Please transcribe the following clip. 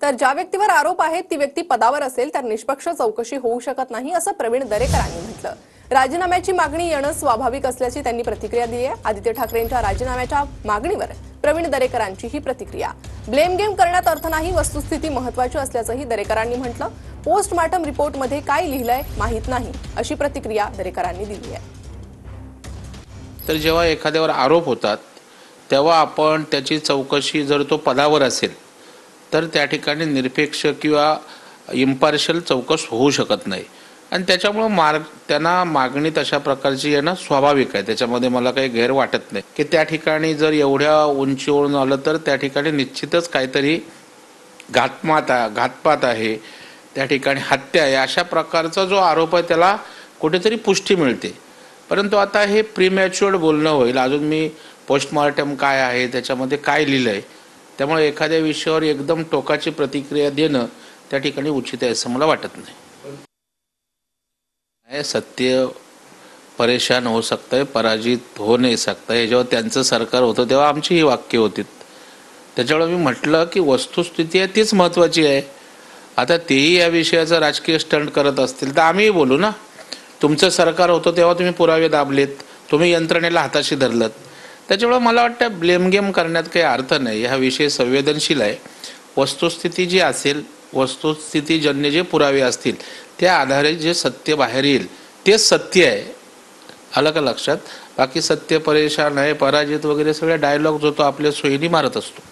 तर ज्या व्यक्तीवर आरोप आहेत ती व्यक्ती पदावर असेल तर निष्पक्ष चौकशी होऊ शकत नाही असं प्रवीण दरेकरांनी म्हटलं। राजीनाम्याची मागणी येणं स्वाभाविक असल्याची त्यांनी प्रतिक्रिया दिली आहे। आदित्य ठाकरेंच्या राजीनाम्याच्या मागणीवर प्रवीण दरेकरांची ही प्रतिक्रिया। ब्लेम गेम करण्यात अर्थ नाही, वस्तुस्थिती महत्त्वाची असल्याचंही दरेकरांनी म्हटलं। पोस्टमार्टम रिपोर्टमध्ये काय लिहिलंय माहित नाही अशी प्रतिक्रिया दरेकरांनी दिली आहे। तर जेव्हा एखाद्यावर आरोप होतात तेव्हा आपण त्याची चौकशी जर तो पदावर असेल तर त्या ठिकाणी निरपेक्ष किंवा इम्पार्शियल चौकस होऊ शकत नाही आणि त्याच्यामुळे त्यांना मागणी तशा प्रकारची येणं स्वाभाविक आहे। त्याच्यामध्ये मला काही गैर वाटत नाही की त्या ठिकाणी जर एवढ्या उंचीवरून आलं तर त्या ठिकाणी निश्चितच काहीतरी घातपात आहे, त्या ठिकाणी हत्या आहे, अशा प्रकारचा जो आरोप आहे त्याला कुठेतरी पुष्टी मिळते। परंतु आता हे प्रीमॅच्युअर्ड बोलणं होईल, अजून मी पोस्टमार्टम काय आहे त्याच्यामध्ये काय लिहिलंय, त्यामुळे एखाद्या विषयावर एकदम टोकाची प्रतिक्रिया देणं त्या ठिकाणी उचित आहे असं मला वाटत नाही। सत्य परेशान हो सकता है, पराजित हो नहीं सकता है, जेव्हा त्यांचं सरकार होतं तेव्हा आमची ही वाक्य होती। त्याच्यामुळे मी म्हटलं की वस्तुस्थिती आहे तीच महत्त्वाची आहे। आता तेही या विषयाचा राजकीय स्टंट करत असतील तर आम्हीही बोलू ना, तुमचं सरकार होतं तेव्हा तुम्ही पुरावे दाबलेत, तुम्ही यंत्रणेला हाताशी धरलत। त्याच्यामुळे मला वाटतं ब्लेम गेम करण्यात काही अर्थ नाही। हा विषय संवेदनशील आहे। वस्तुस्थिती जी असेल, वस्तुस्थितीजन्य जे पुरावे असतील त्या आधारे जे सत्य बाहेर येईल तेच सत्य आहे, आलं का लक्षात। बाकी सत्य परेशान आहे, पराजित वगैरे सगळे डायलॉग जो तो आपल्या सोयीने मारत असतो।